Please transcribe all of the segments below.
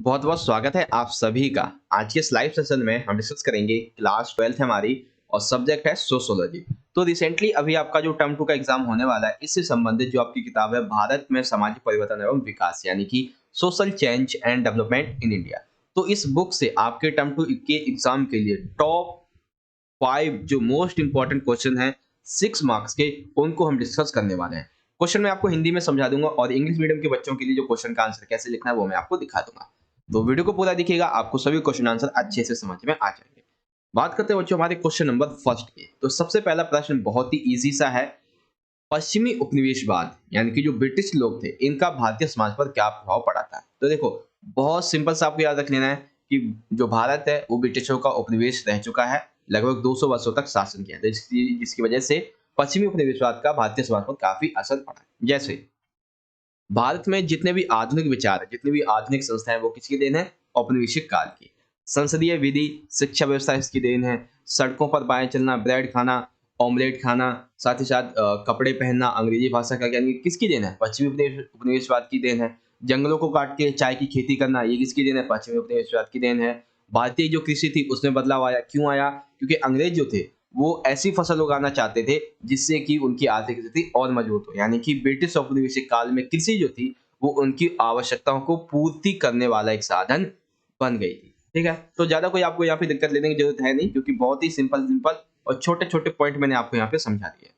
बहुत बहुत स्वागत है आप सभी का। आज के इस लाइव सेशन में हम डिस्कस करेंगे क्लास 12th है हमारी और सब्जेक्ट है सोशियोलॉजी। तो रिसेंटली अभी आपका जो टर्म 2 का एग्जाम होने वाला है, इससे संबंधित जो आपकी किताब है भारत में सामाजिक परिवर्तन एवं विकास यानी कि social change and development in India. तो इस बुक से आपके टर्म 2 के एग्जाम के लिए टॉप 5 जो मोस्ट इंपॉर्टेंट क्वेश्चन है 6 मार्क्स के, उनको हम डिस्कस करने वाले हैं। क्वेश्चन मैं आपको हिंदी में समझा दूंगा और इंग्लिश मीडियम के बच्चों के लिए जो क्वेश्चन का आंसर कैसे लिखना है वो मैं आपको दिखा दूंगा। तो वीडियो को पूरा देखिएगा, आपको सभी क्वेश्चन आंसर अच्छे से समझ में आ जाएंगे। बात करते हैं बच्चों हमारे क्वेश्चन नंबर फर्स्ट की। तो सबसे पहला प्रश्न बहुत ही इजी सा है। पश्चिमी उपनिवेशवाद यानी कि जो ब्रिटिश लोग थे, इनका भारतीय समाज पर क्या प्रभाव पड़ा था। तो देखो, बहुत सिंपल सा आपको याद रख लेना है कि जो भारत है वो ब्रिटिशों का उपनिवेश रह चुका है, लगभग 200 वर्षों तक शासन किया, तो जिसकी वजह से पश्चिमी उपनिवेशवाद का भारतीय समाज पर काफी असर पड़ा। जैसे भारत में जितने भी आधुनिक विचार हैं, जितनी भी आधुनिक संस्थाएं, वो किसकी देन है? औपनिवेशिक काल की। संसदीय विधि, शिक्षा व्यवस्था इसकी देन है। सड़कों पर बाएं चलना, ब्रेड खाना, ऑमलेट खाना, साथ ही साथ कपड़े पहनना, अंग्रेजी भाषा का ज्ञान, ये किसकी देन है? पश्चिमी उपनिवेशवाद की देन है। जंगलों को काट के चाय की खेती करना, ये किसकी देन है? पश्चिमी उपनिवेशवाद की देन है। भारतीय जो कृषि थी उसमें बदलाव आया, क्यों आया? क्योंकि अंग्रेज जो थे वो ऐसी फसल उगाना चाहते थे जिससे कि उनकी आर्थिक स्थिति और मजबूत हो, यानी कि ब्रिटिश औपनिवेशिक काल में कृषि जो थी वो उनकी आवश्यकताओं को पूर्ति करने वाला एक साधन बन गई थी। ठीक है, तो ज्यादा कोई आपको यहाँ पे दिक्कत लेने की जरूरत है नहीं, क्योंकि बहुत ही सिंपल सिंपल और छोटे छोटे पॉइंट मैंने आपको यहाँ पे समझा दिए।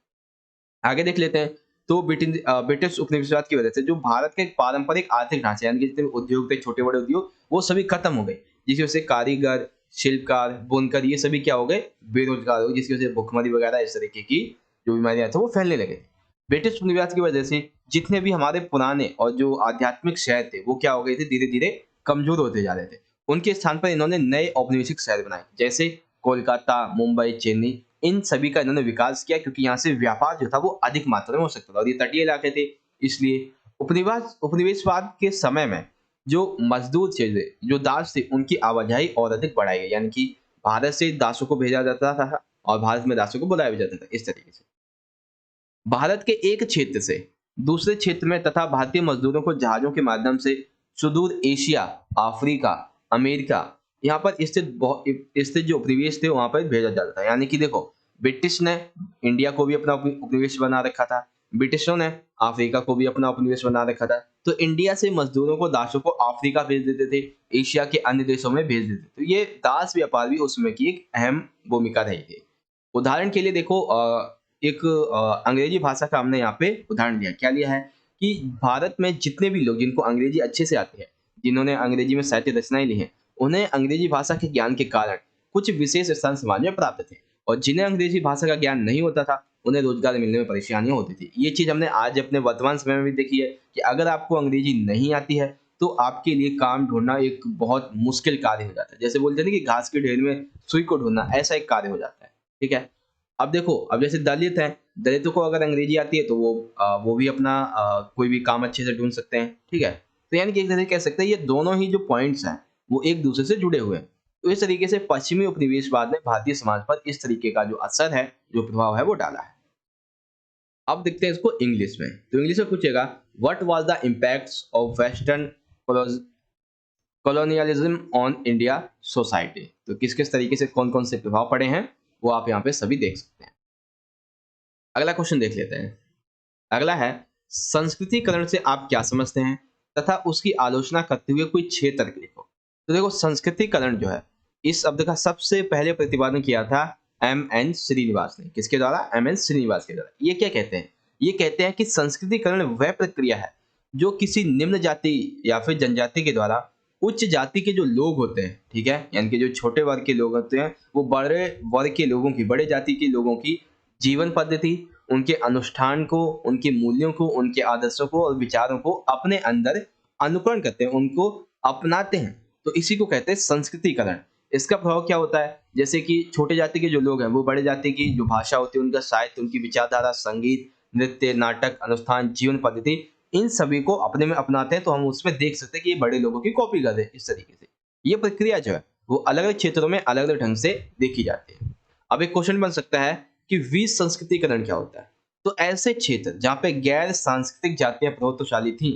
आगे देख लेते हैं। तो ब्रिटिश उपनिवेशवाद की वजह से जो भारत का एक पारंपरिक आर्थिक ढांचा यानी कि जितने भी उद्योग थे, छोटे बड़े उद्योग, वो सभी खत्म हो गए, जिसकी वजह से कारीगर, शिल्पकार, बुनकर, ये सभी क्या हो गए? बेरोजगार हो गए, जिसकी वजह से भुखमरी वगैरह इस तरीके की जो बीमारियां थी वो फैलने लगे। ब्रिटिश उपनिवेश की वजह से जितने भी हमारे पुराने और जो आध्यात्मिक शहर थे वो क्या हो गए थे? धीरे धीरे कमजोर होते जा रहे थे। उनके स्थान पर इन्होंने नए औपनिवेशिक शहर बनाए, जैसे कोलकाता, मुंबई, चेन्नई। इन सभी का इन्होंने विकास किया क्योंकि यहाँ से व्यापार जो था वो अधिक मात्रा में हो सकता था और ये तटीय इलाके थे। इसलिए उपनिवेशवाद के समय में जो मजदूर थे, जो दास थे, उनकी आवाजाही और अधिक बढ़ाई गई, यानी कि भारत से दासों को भेजा जाता था और भारत में दासों को बुलाया भी जाता था। इस तरीके से भारत के एक क्षेत्र से दूसरे क्षेत्र में तथा भारतीय मजदूरों को जहाजों के माध्यम से सुदूर एशिया, अफ्रीका, अमेरिका, यहाँ पर स्थित जो उपनिवेश थे वहां पर भेजा जाता था। यानी कि देखो, ब्रिटिश ने इंडिया को भी अपना उपनिवेश बना रखा था, ब्रिटिशों ने अफ्रीका को भी अपना उपनिवेश बना रखा था। तो इंडिया से मजदूरों को, दासों को अफ्रीका भेज देते थे, एशिया के अन्य देशों में भेज देते थे। तो ये दास व्यापार भी उसमें की एक अहम भूमिका रही थी। उदाहरण के लिए देखो, एक अंग्रेजी भाषा का हमने यहाँ पे उदाहरण दिया। क्या लिया है कि भारत में जितने भी लोग जिनको अंग्रेजी अच्छे से आती है, जिन्होंने अंग्रेजी में साहित्य रचनाएं ली हैं, उन्हें अंग्रेजी भाषा के ज्ञान के कारण कुछ विशेष स्थान समाज में प्राप्त थे, और जिन्हें अंग्रेजी भाषा का ज्ञान नहीं होता था उन्हें रोजगार मिलने में परेशानियां होती थी। ये चीज हमने आज अपने वर्तमान समय में भी देखी है कि अगर आपको अंग्रेजी नहीं आती है तो आपके लिए काम ढूंढना एक बहुत मुश्किल कार्य हो जाता है। जैसे बोलते हैं ना कि घास के ढेर में सुई को ढूंढना, ऐसा एक कार्य हो जाता है। ठीक है, अब देखो, अब जैसे दलित हैं, दलितों को अगर अंग्रेजी आती है तो वो भी अपना कोई भी काम अच्छे से ढूंढ सकते हैं। ठीक है, तो यानी कि एक तरह से कह सकते हैं ये दोनों ही जो पॉइंट्स हैं वो एक दूसरे से जुड़े हुए हैं। तो इस तरीके से पश्चिमी उपनिवेशवाद ने भारतीय समाज पर इस तरीके का जो असर है, जो प्रभाव है, वो डाला है। अब देखते हैं इसको इंग्लिश में। तो इंग्लिश में पूछेगा, what was the impacts of western colonialism on India society. तो किस किस तरीके से कौन कौन से प्रभाव पड़े हैं वो आप यहाँ पे सभी देख सकते हैं। अगला क्वेश्चन देख लेते हैं। अगला है, संस्कृतिकरण से आप क्या समझते हैं तथा उसकी आलोचना करते हुए कोई 6 तर्क लिखो। तो देखो, संस्कृतिकरण जो है, इस शब्द का सबसे पहले प्रतिपादन किया था एम.एन. श्रीनिवास ने। किसके द्वारा? एम.एन. श्रीनिवास के द्वारा। ये क्या कहते हैं? ये कहते हैं कि संस्कृतिकरण वह प्रक्रिया है जो किसी निम्न जाति या फिर जनजाति के द्वारा उच्च जाति के जो लोग होते हैं, ठीक है, यानी कि जो छोटे वर्ग के लोग होते हैं, वो बड़े वर्ग के लोगों की, बड़े जाति के लोगों की जीवन पद्धति, उनके अनुष्ठान को, उनके मूल्यों को, उनके आदर्शों को और विचारों को अपने अंदर अनुकरण करते हैं, उनको अपनाते हैं। तो इसी को कहते हैं संस्कृतिकरण। इसका प्रभाव क्या होता है? जैसे कि छोटे जाति के जो लोग हैं वो बड़े जाति की जो भाषा होती है, उनका साहित्य, उनकी विचारधारा, संगीत, नृत्य, नाटक, अनुष्ठान, जीवन पद्धति, इन सभी को अपने में अपनाते हैं। तो हम उसमें देख सकते हैं कि ये बड़े लोगों की कॉपी कर रहे हैं। इस तरीके से ये प्रक्रिया जो है वो अलग अलग क्षेत्रों में अलग अलग ढंग से देखी जाती है। अब एक क्वेश्चन बन सकता है कि विसंस्कृतिकरण क्या होता है। तो ऐसे क्षेत्र जहाँ पे गैर सांस्कृतिक जातियां प्रभुत्वशाली थी,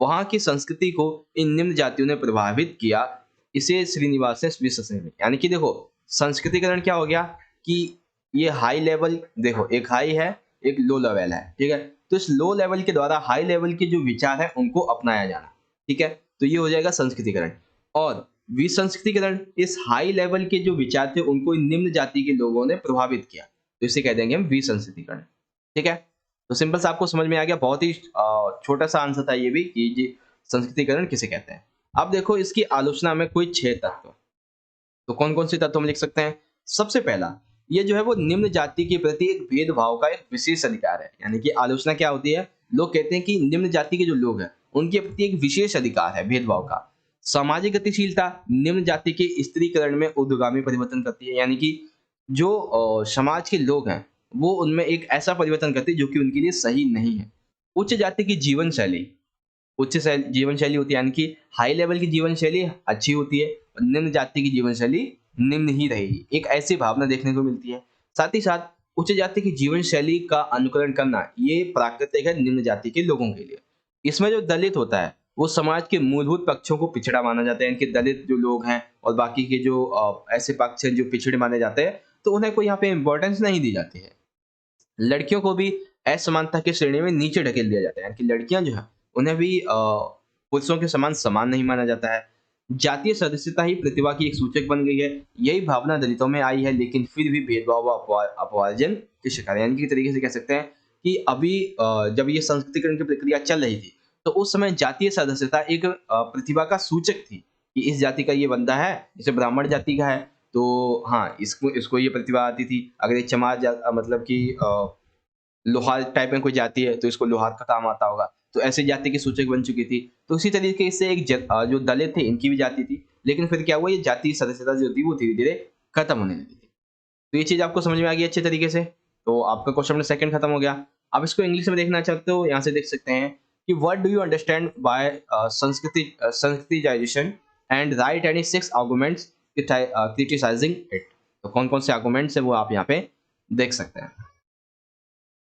वहाँ की संस्कृति को इन निम्न जातियों ने प्रभावित किया। इसे श्रीनिवास ने विश्वसनीय में, यानी कि देखो संस्कृतिकरण क्या हो गया कि ये हाई लेवल, देखो एक हाई है एक लो लेवल है, ठीक है। तो इस लो लेवल के द्वारा हाई लेवल के जो विचार है उनको अपनाया जाना, ठीक है। तो ये हो जाएगा संस्कृतिकरण। और विसंस्कृतिकरण, इस हाई लेवल के जो विचार थे उनको इन निम्न जाति के लोगों ने प्रभावित किया, तो इसे कह देंगे हम विसंस्कृतिकरण, ठीक है। तो सिंपल सा आपको समझ में आ गया, बहुत ही छोटा सा आंसर था ये भी कि जी संस्कृतिकरण किसे कहते हैं। अब देखो इसकी आलोचना में कोई 6 तत्व, तो कौन कौन से तत्व हम लिख सकते हैं। सबसे पहला, ये जो है वो निम्न जाति के प्रति एक भेदभाव का एक विशेष अधिकार है, यानी कि आलोचना क्या होती है, लोग कहते हैं कि निम्न जाति के जो लोग हैं उनके प्रति एक विशेष अधिकार है भेदभाव का। सामाजिक गतिशीलता, निम्न जाति के स्त्रीकरण में उद्गामी परिवर्तन करती है, यानी कि जो समाज के लोग हैं वो उनमें एक ऐसा परिवर्तन करते हैं जो कि उनके लिए सही नहीं है। उच्च जाति की जीवन शैली, जीवन शैली होती है, यानी कि हाई लेवल की जीवन शैली अच्छी होती है और निम्न जाति की जीवन शैली निम्न ही रहेगी, एक ऐसी भावना देखने को मिलती है। साथ ही साथ उच्च जाति की जीवन शैली का अनुकरण करना ये प्राकृतिक है निम्न जाति के लोगों के लिए। इसमें जो दलित होता है वो समाज के मूलभूत पक्षों को पिछड़ा माना जाता है, इनके दलित जो लोग हैं और बाकी के जो ऐसे पक्ष हैं जो पिछड़े माने जाते हैं, तो उन्हें कोई यहाँ पे इंपॉर्टेंस नहीं दी जाती है। लड़कियों को भी असमानता की श्रेणी में नीचे ढकेल दिया जाता है, यानी कि लड़कियां जो है उन्हें भी पुरुषों के समान समान नहीं माना जाता है। जातीय सदस्यता ही प्रतिभा की एक सूचक बन गई है, यही भावना दलितों में आई है, लेकिन फिर भी भेदभाव व अपवार्जन के शिकार है। यानी कि तरीके से कह सकते हैं कि अभी जब ये संस्कृतिकरण की प्रक्रिया चल रही थी तो उस समय जातीय सदस्यता एक प्रतिभा का सूचक थी कि इस जाति का ये बंदा है, जैसे ब्राह्मण जाति का है तो हाँ इसको इसको ये प्रतिभा आती थी। अगर ये मतलब कि लोहार टाइप में कोई जाति है तो इसको लोहार का काम आता होगा, तो ऐसी जाति की सूचक बन चुकी थी। तो इसी तरीके से जो दलित थे इनकी भी जाति थी, लेकिन फिर क्या हुआ, ये जाति सदस्यता जो थी वो धीरे धीरे खत्म होने लगी थी। तो ये चीज आपको समझ में आ गई अच्छे तरीके से। तो आपका क्वेश्चन नंबर सेकंड खत्म हो गया। अब इसको इंग्लिश में देखना चाहते हो, यहाँ से देख सकते हैं कि what do you understand by Sanskritization and write any 6 arguments criticising it. तो कौन कौन से आर्गुमेंट्स है वो आप यहाँ पे देख सकते हैं।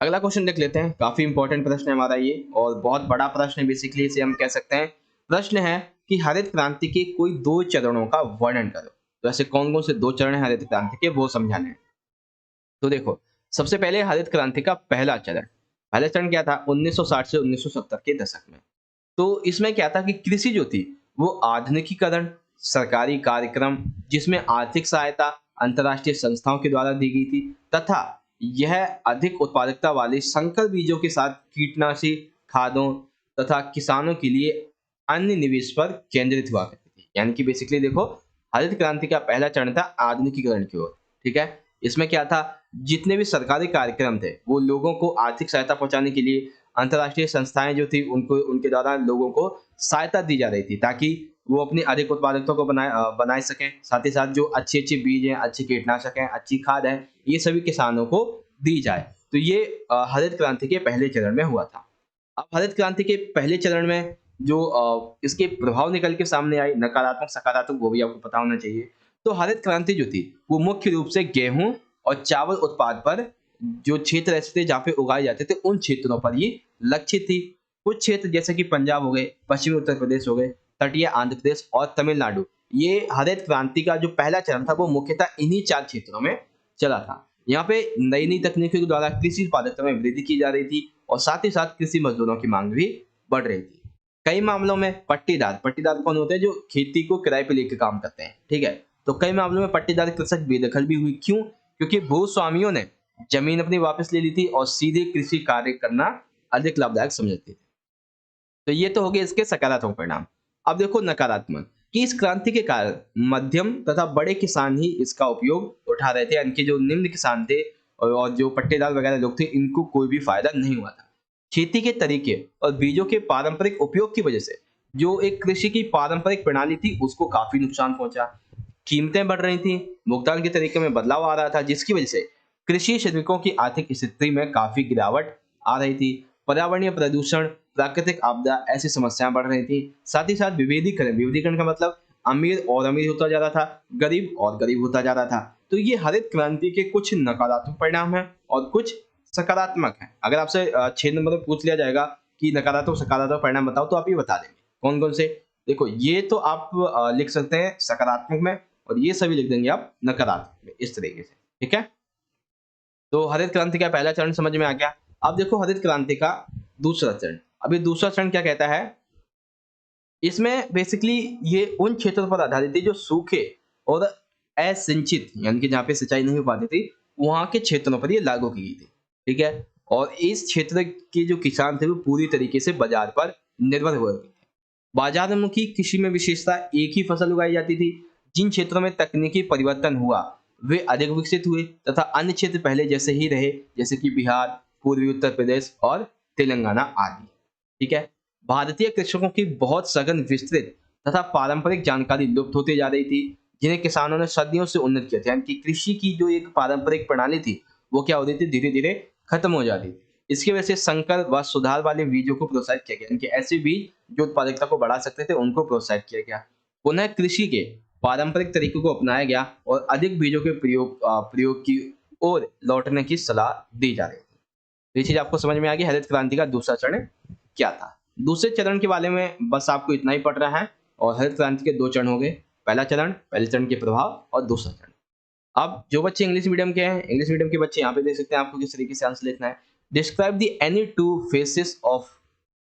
अगला क्वेश्चन देख लेते हैं, काफी इंपॉर्टेंट प्रश्न है हमारा ये और बहुत बड़ा प्रश्न है, बेसिकली इसे हम कह सकते हैं। प्रश्न है कि हरित क्रांति के कोई 2 चरणों का वर्णन करो। तो ऐसे कौन कौन से 2 चरण है हरित क्रांति के वो समझाने हैं। तो देखो सबसे पहले हरित क्रांति का पहला चरण क्या था 1960 से 1970 के दशक में। तो इसमें क्या था कि कृषि जो थी वो आधुनिकीकरण, सरकारी कार्यक्रम जिसमें आर्थिक सहायता अंतर्राष्ट्रीय संस्थाओं के द्वारा दी गई थी, तथा यह अधिक उत्पादकता वाले संकर बीजों के साथ कीटनाशी खादों तथा किसानों के लिए अन्य निवेश पर केंद्रित हुआ करती थी। यानी कि बेसिकली देखो हरित क्रांति का पहला चरण था आधुनिकीकरण की ओर, ठीक है। इसमें क्या था, जितने भी सरकारी कार्यक्रम थे वो लोगों को आर्थिक सहायता पहुंचाने के लिए अंतर्राष्ट्रीय संस्थाएं जो थी उनको उनके द्वारा लोगों को सहायता दी जा रही थी ताकि वो अपनी अधिक उत्पादकता को बनाए सकें। साथ ही साथ जो अच्छे अच्छे बीज हैं, अच्छे कीटनाशक हैं, अच्छी खाद है, ये सभी किसानों को दी जाए। तो ये हरित क्रांति के पहले चरण में हुआ था। अब हरित क्रांति के पहले चरण में जो इसके प्रभाव निकल के सामने आए, नकारात्मक सकारात्मक, वो भी आपको पता होना चाहिए। तो हरित क्रांति जो थी वो मुख्य रूप से गेहूं और चावल उत्पाद पर जो क्षेत्र ऐसे थे जहाँ पे उगाए जाते थे उन क्षेत्रों पर ये लक्षित थी। कुछ क्षेत्र जैसे कि पंजाब हो गए, पश्चिमी उत्तर प्रदेश हो गए, तटीय आंध्र प्रदेश और तमिलनाडु, ये हरित क्रांति का जो पहला चरण था वो मुख्यतः इन्हीं 4 क्षेत्रों में चला था। यहाँ पे नई नई तकनीकों के द्वारा कृषि उत्पादकता में वृद्धि की जा रही थी और साथ ही साथ कृषि मजदूरों की मांग भी बढ़ रही थी। कई मामलों में पट्टीदार कौन होते हैं, जो खेती को किराए पे लेकर काम करते हैं, ठीक है। तो कई मामलों में पट्टीदार कृषक बेदखल भी हुई, क्यों? क्योंकि भूस्वामियों ने जमीन अपनी वापस ले ली थी और सीधे कृषि कार्य करना अधिक लाभदायक समझते थे। तो ये तो हो गए इसके सकारात्मक परिणाम। अब देखो नकारात्मक, कि इस क्रांति के कारण मध्यम तथा बड़े किसान ही इसका उपयोग उठा रहे थे, यानी कि जो निम्न किसान थे और जो पट्टेदार वगैरह लोग थे इनको कोई भी फायदा नहीं हुआ था। खेती के तरीके और बीजों के पारंपरिक उपयोग की वजह से जो एक कृषि की पारंपरिक प्रणाली थी उसको काफी नुकसान पहुंचा। कीमतें बढ़ रही थी, भुगतान के तरीके में बदलाव आ रहा था, जिसकी वजह से कृषि श्रमिकों की आर्थिक स्थिति में काफी गिरावट आ रही थी। पर्यावरणीय प्रदूषण, प्राकृतिक आपदा, ऐसी समस्याएं बढ़ रही थी। साथ ही साथ विविधीकरण का मतलब अमीर और अमीर होता जा रहा था, गरीब और गरीब होता जा रहा था। तो ये हरित क्रांति के कुछ नकारात्मक परिणाम हैं और कुछ सकारात्मक हैं। अगर आपसे 6 नंबर में पूछ लिया जाएगा कि नकारात्मक सकारात्मक परिणाम बताओ, तो आप ये बता देंगे कौन कौन से। देखो ये तो आप लिख सकते हैं सकारात्मक में, और ये सभी लिख देंगे आप नकारात्मक में, इस तरीके से, ठीक है। तो हरित क्रांति का पहला चरण समझ में आ गया। अब देखो हरित क्रांति का दूसरा चरण। अभी दूसरा चरण क्या कहता है, इसमें बेसिकली ये उन क्षेत्रों पर आधारित थी जो सूखे और असिंचित, यानी कि जहाँ पे सिंचाई नहीं हो पाती थी, वहां के क्षेत्रों पर ये लागू की गई थी, ठीक है। और इस क्षेत्र के जो किसान थे वो पूरी तरीके से बाजार पर निर्भर हुए थे। बाजारमुखी कृषि में विशेषता एक ही फसल उगाई जाती थी। जिन क्षेत्रों में तकनीकी परिवर्तन हुआ वे अधिक विकसित हुए, तथा अन्य क्षेत्र पहले जैसे ही रहे, जैसे कि बिहार, पूर्वी उत्तर प्रदेश और तेलंगाना आदि, ठीक है। भारतीय कृषकों की बहुत सघन, विस्तृत तथा पारंपरिक जानकारी लुप्त होती जा रही थी, जिन्हें किसानों ने सदियों से उन्नत किया था। यानी कि कृषि की जो एक पारंपरिक प्रणाली थी वो क्या हो रही थी, धीरे धीरे खत्म हो जाती थी। इसकी वजह से संकर व सुधार वाले बीजों को प्रोत्साहित किया गया, यानी कि ऐसे बीज जो उत्पादकता को बढ़ा सकते थे उनको प्रोत्साहित किया गया। पुनः कृषि के पारंपरिक तरीकों को अपनाया गया और अधिक बीजों के प्रयोग की ओर लौटने की सलाह दी जा रही थी। तो ये चीज आपको समझ में आ गई, हरित क्रांति का दूसरा चरण क्या था। दूसरे चरण के बारे में बस आपको इतना ही पढ़ रहा है। और हरित क्रांति के दो चरण हो गए, पहला चरण, पहले चरण के प्रभाव, और दूसरा चरण। अब जो बच्चे इंग्लिश मीडियम के हैं, इंग्लिश मीडियम के बच्चे यहाँ पे देख सकते हैं आपको किस तरीके से आंसर लिखना है। Describe the any two faces of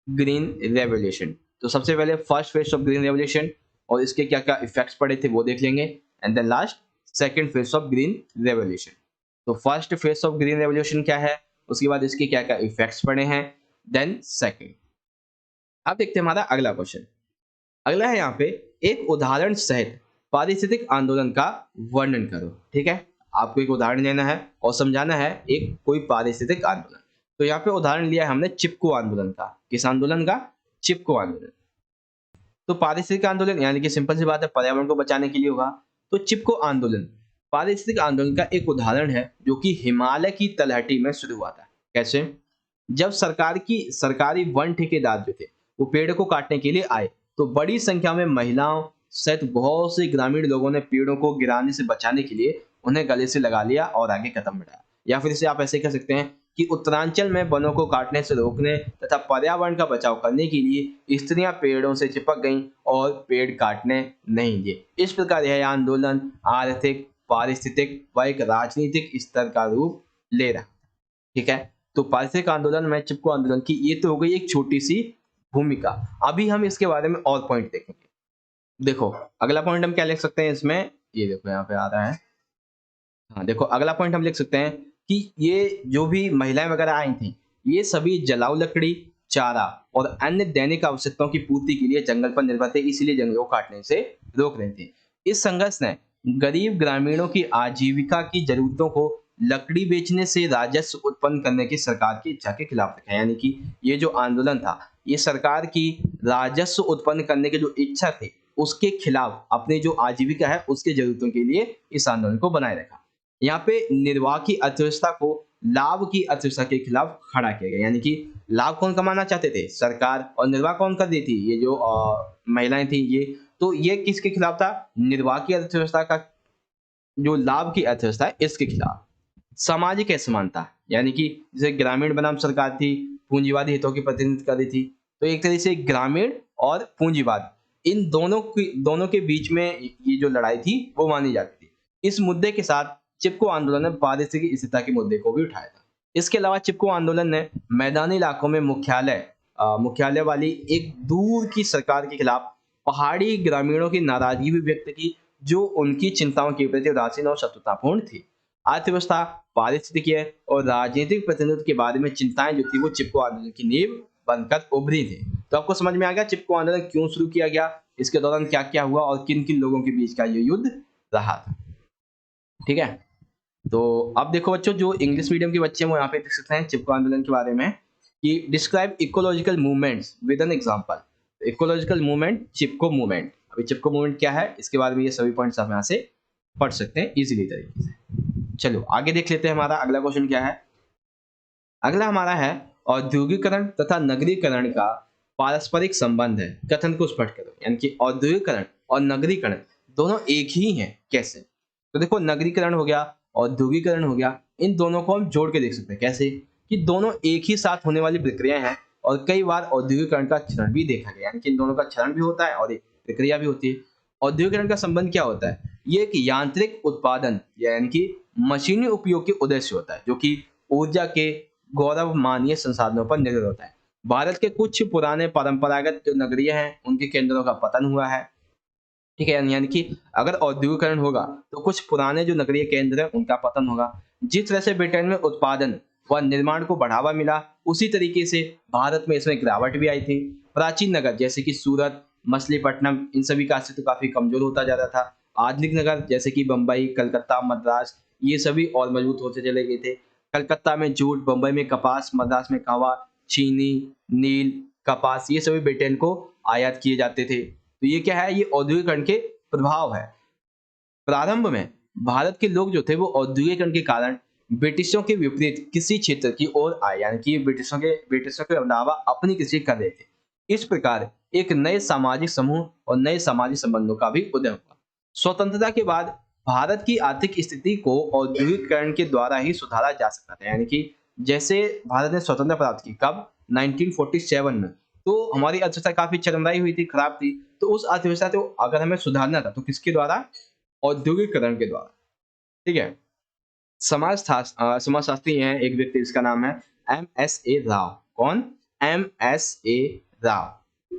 green revolution. तो सबसे पहले first phase of green revolution और इसके क्या क्या इफेक्ट्स पड़े थे वो देख लेंगे, and then last second phase of green revolution. तो first phase of green revolution क्या है, उसके बाद इसके क्या क्या इफेक्ट्स पड़े हैं, देन सेकंड। अब देखते हैं हमारा अगला क्वेश्चन। अगला है यहाँ पे, एक उदाहरण सहित पारिस्थितिक आंदोलन का वर्णन करो, ठीक है। आपको एक उदाहरण लेना है और समझाना है एक कोई पारिस्थितिक आंदोलन। तो यहाँ पे उदाहरण लिया है हमने चिपको आंदोलन का। किस आंदोलन का? चिपको आंदोलन। तो पारिस्थितिक आंदोलन यानी कि सिंपल सी बात है, पर्यावरण को बचाने के लिए होगा। तो चिपको आंदोलन पारिस्थितिक आंदोलन का एक उदाहरण है जो कि हिमालय की तलहटी में शुरू हुआ था। कैसे? जब सरकारी वन ठेकेदार जो थे वो पेड़ को काटने के लिए आए, तो बड़ी संख्या में महिलाओं सहित बहुत से ग्रामीण लोगों ने पेड़ों को गिराने से बचाने के लिए उन्हें गले से लगा लिया और आगे कदम बढ़ाया। या फिर इसे आप ऐसे कह सकते हैं कि उत्तरांचल में वनों को काटने से रोकने तथा पर्यावरण का बचाव करने के लिए स्त्रियां पेड़ों से चिपक गईं और पेड़ काटने नहीं दिए। इस प्रकार यह आंदोलन आर्थिक, पारिस्थितिक व एक राजनीतिक स्तर का रूप ले रहा, ठीक है। तो पारिस्थितिक आंदोलन में चिपको आंदोलन की ये तो हो गई एक छोटी सी भूमिका। अभी हम इसके बारे में और पॉइंट देखेंगे। देखो अगला पॉइंट हम क्या लिख सकते हैं इसमें, ये देखो यहाँ पे आ रहा है। हाँ देखो अगला पॉइंट हम लिख सकते हैं कि ये जो भी महिलाएं वगैरह आई थी, ये सभी जलाऊ लकड़ी, चारा और अन्य दैनिक आवश्यकताओं की पूर्ति के लिए जंगल पर निर्भर थे, इसलिए जंगलों को काटने से रोक रहे थे। इस संघर्ष ने गरीब ग्रामीणों की आजीविका की जरूरतों को लकड़ी बेचने से राजस्व उत्पन्न करने की सरकार की इच्छा के खिलाफ रखा। यानी कि ये जो आंदोलन था, ये सरकार की राजस्व उत्पन्न करने की जो इच्छा थी उसके खिलाफ, अपनी जो आजीविका है उसके जरूरतों के लिए इस आंदोलन को बनाए रखा। यहाँ पे निर्वाह की अर्थव्यवस्था को लाभ की अर्थव्यवस्था के खिलाफ खड़ा किया गया। यानी कि लाभ कौन कमाना चाहते थे? सरकार। और निर्वाह कौन कर रही थी? ये जो महिलाएं थी ये। तो ये किसके खिलाफ था? निर्वाह की अर्थव्यवस्था का, जो लाभ की अर्थव्यवस्था है इसके खिलाफ। सामाजिक असमानता, यानी कि जैसे ग्रामीण बनाम सरकार थी, पूंजीवादी हितों की प्रतिनिधित्व कर रही थी। तो एक तरह से ग्रामीण और पूंजीवाद, इन दोनों के बीच में ये जो लड़ाई थी वो मानी जाती थी। इस मुद्दे के साथ चिपको आंदोलन ने पारिस्थितिक स्थिरता के मुद्दे को भी उठाया था। इसके अलावा चिपको आंदोलन ने मैदानी इलाकों में मुख्यालय वाली एक दूर की सरकार के खिलाफ पहाड़ी ग्रामीणों की नाराजगी भी व्यक्त की, जो उनकी चिंताओं के प्रति उदासीन और शत्रुतापूर्ण थी। अर्थव्यवस्था, पारिस्थितिकीय और राजनीतिक प्रतिनिधित्व के बारे में चिंताएं जो थी वो चिपको आंदोलन की नींव बनकर उभरी थी। तो आपको समझ में आ गया चिपको आंदोलन क्यों शुरू किया गया, इसके दौरान क्या क्या हुआ और किन किन लोगों के बीच का ये युद्ध रहा था, ठीक है। तो अब देखो बच्चों, जो इंग्लिश मीडियम के बच्चे हैं वो यहाँ पे देख सकते हैं चिपको आंदोलन के बारे में कि describe ecological movements with an example. Ecological movement, Chipko movement. अभी चिपको मूवमेंट क्या है इसके बारे में ये सभी पॉइंट्स आप यहाँ से पढ़ सकते हैं इजीली तरीके से। चलो आगे देख लेते हैं, हमारा अगला क्वेश्चन क्या है। अगला हमारा है औद्योगिकरण तथा नगरीकरण का पारस्परिक संबंध है, कथन को स्पष्ट करो। यानी कि औद्योगिकरण और नगरीकरण दोनों एक ही हैं, कैसे? तो देखो नगरीकरण हो गया, औद्योगिकरण हो गया, इन दोनों को हम जोड़ के देख सकते हैं। कैसे? कि दोनों एक ही साथ होने वाली प्रक्रियाएं हैं, और कई बार औद्योगिकरण का क्षरण भी देखा गया, यानी कि इन दोनों का क्षरण भी होता है और एक प्रक्रिया भी होती है। औद्योगिकरण का संबंध क्या होता है? ये एक यांत्रिक उत्पादन यानी कि मशीनी उपयोग के उदय से होता है, जो कि ऊर्जा के गौरवमानीय संसाधनों पर निर्भर होता है। भारत के कुछ पुराने परंपरागत जो नगरीय हैं, उनके केंद्रों का पतन हुआ है। ठीक है, यानी कि अगर औद्योगिकरण होगा तो कुछ पुराने जो नगरीय केंद्र हैं उनका पतन होगा। जिस तरह से ब्रिटेन में उत्पादन व निर्माण को बढ़ावा मिला, उसी तरीके से भारत में इसमें गिरावट भी आई थी। प्राचीन नगर जैसे कि सूरत, मछलीपट्टनम, इन सभी का अस्तित्व काफी कमजोर होता जा रहा था। आधुनिक नगर जैसे कि बम्बई, कलकत्ता, मद्रास, ये सभी और मजबूत होते चले गए थे। कलकत्ता में जूट, बम्बई में कपास, मद्रास में कहवा, चीनी, नील, कपास, ये सभी ब्रिटेन को आयात किए जाते थे। तो ये क्या है? ये औद्योगिकरण के प्रभाव है। प्रारंभ में भारत के लोग जो थे वो औद्योगिकरण के कारण ब्रिटिशों के विपरीत किसी क्षेत्र की ओर आए, यानी कि ब्रिटिशों के अलावा अपनी कृषि कर रहे थे। इस प्रकार एक नए सामाजिक समूह और नए सामाजिक संबंधों का भी उदय हुआ। स्वतंत्रता के बाद भारत की आर्थिक स्थिति को औद्योगिकरण के द्वारा ही सुधारा जा सकता था, यानी कि जैसे भारत ने स्वतंत्रता प्राप्त की कब? 1947 में। तो हमारी अर्थव्यवस्था काफी चरमराई हुई थी, खराब थी। तो उस अर्थव्यवस्था को अगर हमें सुधारना था तो किसके द्वारा? औद्योगिकरण के द्वारा। ठीक है। समाजशास्त्री हैं एक व्यक्ति, इसका नाम है एम.एस.ए. राव। कौन? एम.एस.ए. राव।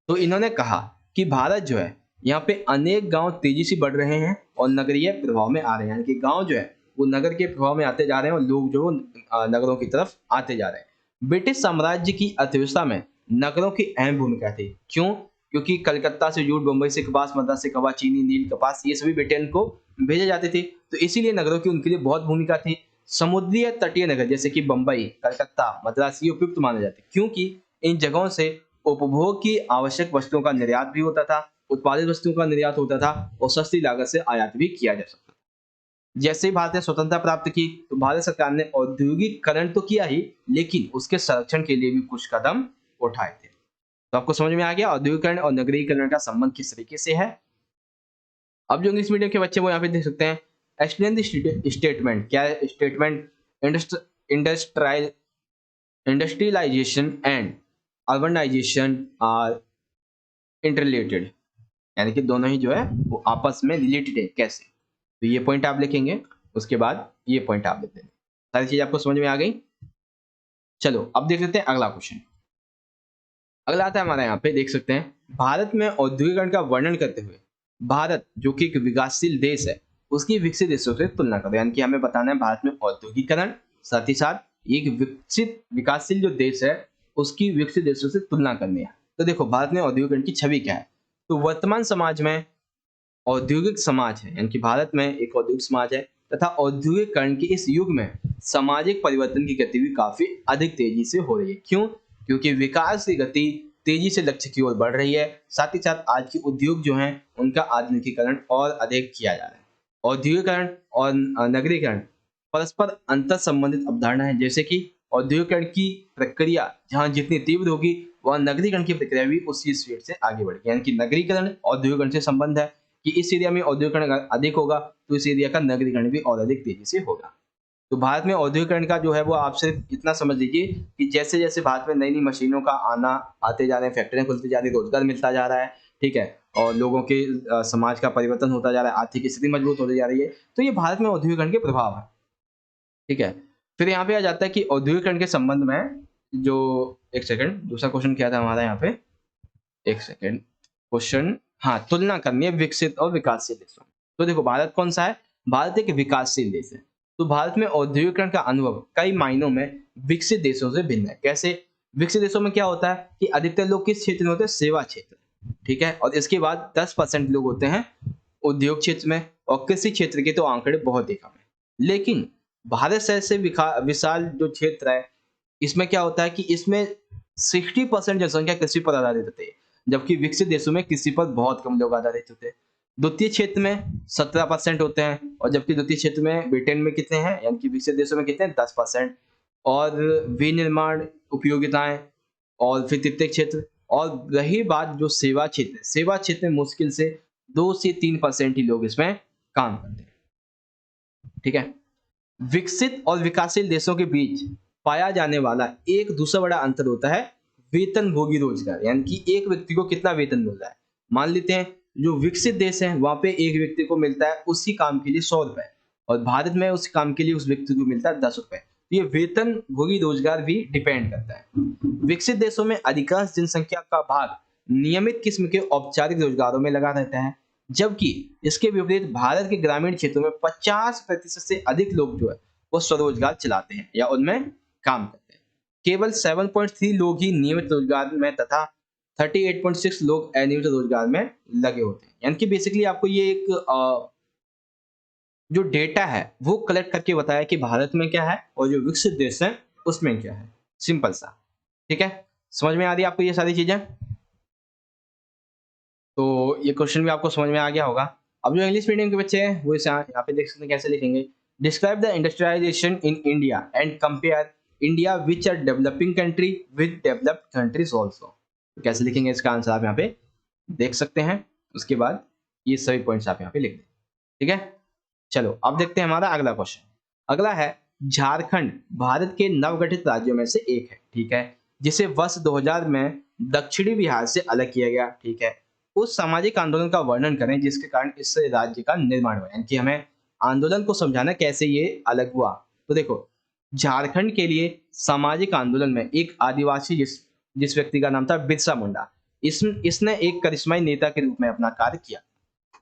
तो इन्होंने कहा कि भारत जो है, यहाँ पे अनेक गांव तेजी से बढ़ रहे हैं और नगरीय प्रभाव में आ रहे हैं, यानी कि गांव जो है वो नगर के प्रभाव में आते जा रहे हैं और लोग जो नगरों की तरफ आते जा रहे हैं। ब्रिटिश साम्राज्य की अर्थव्यवस्था में नगरों की अहम भूमिका थी। क्यों? क्योंकि कलकत्ता से जूट, बंबई से कपास, मद्रास से कहवा, चीनी, नील, कपास, ये सभी ब्रिटेन को भेजे जाते थे। तो इसीलिए नगरों की उनके लिए बहुत भूमिका थी। समुद्रीय तटीय नगर जैसे कि बंबई, कलकत्ता, मद्रास, ये उपयुक्त माने जाते क्योंकि इन जगहों से उपभोग की आवश्यक वस्तुओं का निर्यात भी होता था, उत्पादित वस्तुओं का निर्यात होता था और सस्ती लागत से आयात भी किया जा सकता था। जैसे ही भारत ने स्वतंत्रता प्राप्त की तो भारत सरकार ने औद्योगिकरण तो किया ही, लेकिन उसके संरक्षण के लिए भी कुछ कदम उठाए थे। तो आपको समझ में आ गया औद्योगिकरण और नगरीकरण का संबंध किस तरीके से है। अब जो इंग्लिश मीडियम के बच्चे वो यहाँ पे देख सकते हैं, एक्सप्लेन द स्टेटमेंट। क्या है statement? Industrial industrialization and urbanization are interrelated, यानी कि दोनों ही जो है वो आपस में रिलेटेड है। कैसे? तो ये पॉइंट आप लिखेंगे, उसके बाद ये पॉइंट आप लिख देंगे। सारी चीज आपको समझ में आ गई। चलो अब देख लेते हैं अगला क्वेश्चन। अगला आता है हमारा, यहाँ पे देख सकते हैं, भारत में औद्योगिकरण का वर्णन करते हुए भारत जो कि एक विकासशील देश है उसकी विकसित देशों से तुलना करें, यानी कि हमें बताना है भारत में औद्योगिकरण, साथ ही साथ एक विकसित विकासशील जो देश है उसकी विकसित देशों से तुलना करनी है। तो देखो भारत में औद्योगिकरण की छवि क्या है। तो वर्तमान समाज में औद्योगिक समाज है, यानी कि भारत में एक औद्योगिक समाज है तथा औद्योगिकरण के इस युग में सामाजिक परिवर्तन की गति भी काफी अधिक तेजी से हो रही है। क्यों? क्योंकि विकास की गति तेजी से लक्ष्य की ओर बढ़ रही है। साथ ही साथ आज के उद्योग जो हैं उनका आधुनिकीकरण और अधिक किया जा रहा है। औद्योगिकरण और नगरीकरण परस्पर अंतर संबंधित अवधारणा है, जैसे कि औद्योगिकरण की प्रक्रिया जहां जितनी तीव्र होगी वह नगरीकरण की प्रक्रिया भी उसी स्पीड से आगे बढ़ेगी, यानी कि नगरीकरण औद्योगिकरण से संबंध है कि इस एरिया में औद्योगिकरण अगर अधिक होगा तो इस एरिया का नगरीकरण भी और अधिक तेजी से होगा। तो भारत में औद्योगिकरण का जो है वो आप सिर्फ इतना समझ लीजिए कि जैसे जैसे भारत में नई नई मशीनों का आना आते जा रहे हैं, फैक्ट्रियां खुलती जा रही है, रोजगार मिलता जा रहा है, ठीक है, और लोगों के समाज का परिवर्तन होता जा रहा है, आर्थिक स्थिति मजबूत होती जा रही है, तो ये भारत में औद्योगिकरण के प्रभाव है। ठीक है। फिर यहाँ पे आ जाता है कि औद्योगिकरण के संबंध में जो, एक सेकंड, दूसरा क्वेश्चन क्या था हमारा यहाँ पे, एक सेकंड, क्वेश्चन, हाँ, तुलना करनी है विकसित और विकासशील देशों में। तो देखो भारत कौन सा है? भारत एक विकासशील देश है। तो भारत में औद्योगिकरण का अनुभव कई मायनों में विकसित देशों से भिन्न है। कैसे? विकसित देशों में क्या होता है कि अधिकतर लोग किस क्षेत्र में होते हैं? सेवा क्षेत्र। ठीक है, और इसके बाद 10% लोग होते हैं उद्योग क्षेत्र में, और कृषि क्षेत्र के तो आंकड़े बहुत ही कम है। लेकिन भारत शहर से विशाल जो क्षेत्र है इसमें क्या होता है कि इसमें 60% जनसंख्या कृषि पर आधारित होती है, जबकि विकसित देशों में कृषि पर बहुत कम लोग आधारित होते हैं। द्वितीय क्षेत्र में 17% होते हैं, और जबकि द्वितीय क्षेत्र में ब्रिटेन में कितने हैं, यानी कि विकसित देशों में कितने हैं? 10%। और विनिर्माण उपयोगिताएं, और फिर तृतीय क्षेत्र, और रही बात जो सेवा क्षेत्र, सेवा क्षेत्र में मुश्किल से 2 से 3% ही लोग इसमें काम करते हैं। ठीक है। विकसित और विकासशील देशों के बीच पाया जाने वाला एक दूसरा बड़ा अंतर होता है वेतन भोगी रोजगार, यानी कि एक व्यक्ति को कितना वेतन मिल रहा है। मान लेते हैं जो विकसित देश है वहां पे एक व्यक्ति को मिलता है उसी काम के लिए 100 रुपए, और भारत में उस काम के लिए उस व्यक्ति को मिलता है 10 रुपए। तो ये वेतन भोगी रोजगार भी डिपेंड करता है। विकसित देशों में अधिकांश जनसंख्या का भाग नियमित किस्म के औपचारिक रोजगारों में लगा रहता है, जबकि इसके विपरीत भारत के ग्रामीण क्षेत्रों में 50% से अधिक लोग जो है वो स्वरोजगार चलाते हैं या उनमें काम करते हैं। केवल 7.3 लोग ही नियमित रोजगार में तथा 38.6 लोग अनियमित रोजगार में लगे होते हैं। यानी कि बेसिकली आपको ये एक जो डेटा है वो कलेक्ट करके बताया कि भारत में क्या है और जो विकसित देश है उसमें क्या है। सिंपल सा, ठीक है। समझ में आ रही है आपको ये सारी चीजें? तो ये क्वेश्चन भी आपको समझ में आ गया होगा। अब जो इंग्लिश मीडियम के बच्चे हैं वो इसे यहाँ पे देख सकते हैं कैसे लिखेंगे। Describe the industrialization in India and compare India which are developing country with developed countries also. तो कैसे लिखेंगे इसका आंसर आप यहाँ पे देख सकते हैं। उसके बाद ये सभी पॉइंट्स आप यहाँ पे लिख दें, ठीक है। चलो अब देखते हैं हमारा अगला क्वेश्चन। अगला है झारखंड भारत के नवगठित राज्यों में से एक है, ठीक है, जिसे वर्ष 2000 में दक्षिणी बिहार से अलग किया गया, ठीक है। उस सामाजिक आंदोलन का वर्णन करें जिसके कारण इस राज्य का निर्माण हुआ, यानी कि हमें आंदोलन को समझाना कैसे ये अलग हुआ। तो देखो झारखंड के लिए सामाजिक आंदोलन में एक आदिवासी जिस व्यक्ति का नाम था बिरसा मुंडा, इसने एक करिश्माई नेता के रूप में अपना कार्य किया,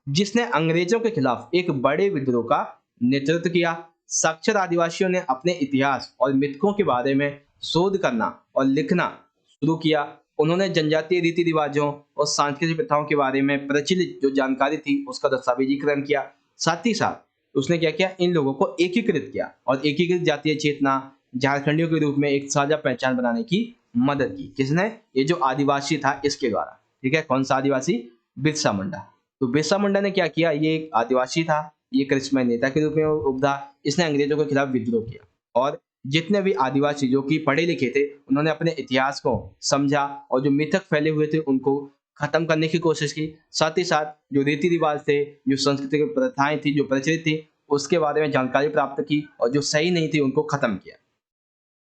जिसने अंग्रेजों के खिलाफ एक बड़े विद्रोह का नेतृत्व किया। साक्षर आदिवासियों ने अपने इतिहास और मिथकों के बारे में शोध करना और लिखना शुरू किया। उन्होंने जनजातीय रीति रिवाजों और सांस्कृतिक प्रथाओं के बारे में प्रचलित जो जानकारी थी उसका दस्तावेजीकरण किया। साथ ही साथ उसने क्या किया, इन लोगों को एकीकृत किया और एकीकृत जातीय चेतना झारखंडियों के रूप में एक साझा पहचान बनाने की मदद की। किसने? ये जो आदिवासी था इसके द्वारा, ठीक है। कौन सा आदिवासी? बिरसा मुंडा। तो बिरसा मुंडा ने क्या किया, ये एक आदिवासी था, ये करिश्माई नेता के रूप में उभरा, इसने अंग्रेजों के खिलाफ विद्रोह किया और जितने भी आदिवासी जो कि पढ़े लिखे थे उन्होंने अपने इतिहास को समझा और जो मिथक फैले हुए थे उनको खत्म करने की कोशिश की। साथ ही साथ जो रीति रिवाज थे, जो सांस्कृतिक प्रथाएं थी जो प्रचलित थी उसके बारे में जानकारी प्राप्त की और जो सही नहीं थी उनको खत्म किया,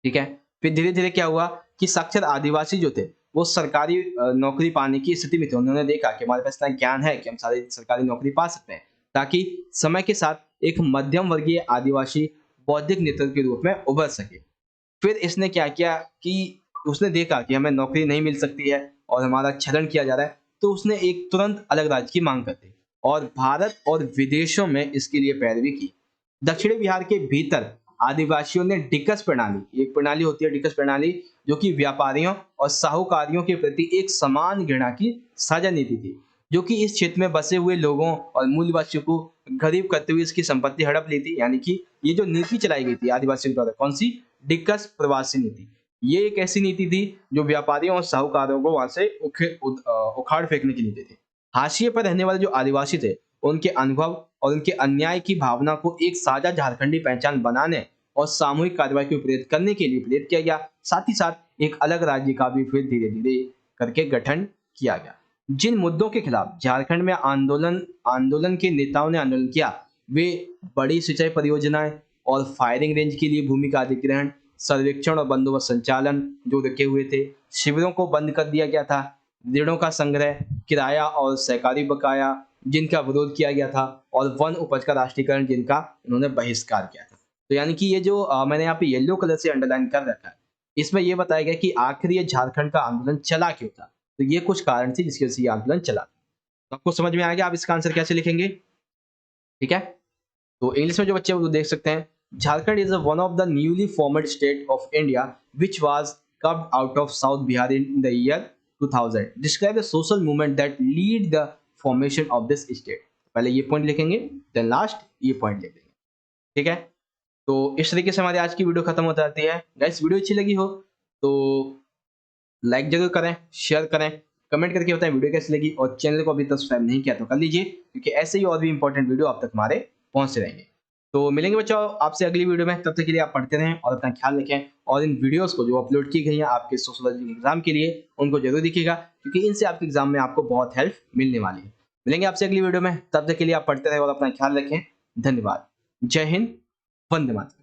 ठीक है। फिर धीरे धीरे क्या हुआ कि साक्षर आदिवासी जो थे वो सरकारी नौकरी पाने की स्थिति में थे। उन्होंने देखा कि हमारे पास इतना ज्ञान है कि हम सारी सरकारी नौकरी पा सकते हैं, ताकि समय के साथ एक मध्यम वर्गीय आदिवासी बौद्धिक नेतृत्व के रूप में उभर सके। फिर इसने क्या किया कि उसने देखा कि हमें नौकरी नहीं मिल सकती है और हमारा छलन किया जा रहा है, तो उसने एक तुरंत अलग राज्य की मांग कर दी और भारत और विदेशों में इसके लिए पैरवी की। दक्षिणी बिहार के भीतर आदिवासियों ने डिकस प्रणाली, एक प्रणाली होती है डिकस प्रणाली, जो कि व्यापारियों और साहूकारियों के प्रति एक समान घृणा की साझा नीति थी, जो कि इस क्षेत्र में बसे हुए लोगों और मूलवासियों को गरीब करते हुए इसकी संपत्ति हड़प ली थी। यानी कि ये जो नीति चलाई गई थी आदिवासियों द्वारा, कौन सी? डिकस प्रवासी नीति। ये एक ऐसी नीति थी जो व्यापारियों और साहूकारों को वहां से उखाड़ फेंकने की नीति थी। हाशिए पर रहने वाले जो आदिवासी थे उनके अनुभव और उनके अन्याय की भावना को एक साझा झारखंडी पहचान बनाने और सामूहिक कार्रवाई को प्रेरित करने के लिए प्रेरित किया गया। साथ ही साथ एक अलग राज्य का भी फिर धीरे धीरे करके गठन किया गया। जिन मुद्दों के खिलाफ झारखंड में आंदोलन के नेताओं ने आंदोलन किया वे बड़ी सिंचाई परियोजनाएं और फायरिंग रेंज के लिए भूमि का अधिग्रहण, सर्वेक्षण और बंदोबस्त संचालन जो रखे हुए थे, शिविरों को बंद कर दिया गया था, ऋणों का संग्रह, किराया और सहकारी बकाया जिनका विरोध किया गया था, और वन उपज का राष्ट्रीयकरण जिनका उन्होंने बहिष्कार किया था। तो यानी कि ये जो मैंने यहाँ पे येलो कलर से अंडरलाइन कर रखा है, इसमें यह बताया गया कि आखिर ये झारखंड का आंदोलन चला क्यों था। तो ये कुछ कारण थे जिसकी वजह से ये आंदोलन चला। तो आपको समझ में आ गया आप इसका आंसर कैसे लिखेंगे, ठीक है। तो इंग्लिश में जो बच्चे वो देख सकते हैं, Jharkhand is one of the newly formed state of India which was carved out of South Bihar in the year 2000. Describe the social movement that lead the formation of this state. पहले ये point लिखेंगे, then last ये point लिख देंगे, ठीक है। तो इस तरीके से हमारी आज की वीडियो खत्म हो जाती है। गाइस वीडियो अच्छी लगी हो तो लाइक जरूर करें, शेयर करें, कमेंट करके बताएं वीडियो कैसी लगी, और चैनल को अभी तक सब्सक्राइब नहीं किया तो कर लीजिए, क्योंकि ऐसे ही और भी इंपॉर्टेंट वीडियो आप तक हमारे पहुंचते रहेंगे। तो मिलेंगे बच्चों आपसे अगली वीडियो में, तब तक के लिए आप पढ़ते रहें और अपना ख्याल रखें, और इन वीडियोस को जो अपलोड की गई हैं आपके सोशियोलॉजी एग्जाम के लिए उनको जरूर देखिएगा, क्योंकि इनसे आपके एग्जाम में आपको बहुत हेल्प मिलने वाली है। मिलेंगे आपसे अगली वीडियो में, तब तक के लिए आप पढ़ते रहें और अपना ख्याल रखें। धन्यवाद। जय हिंद, वंदे मातरम।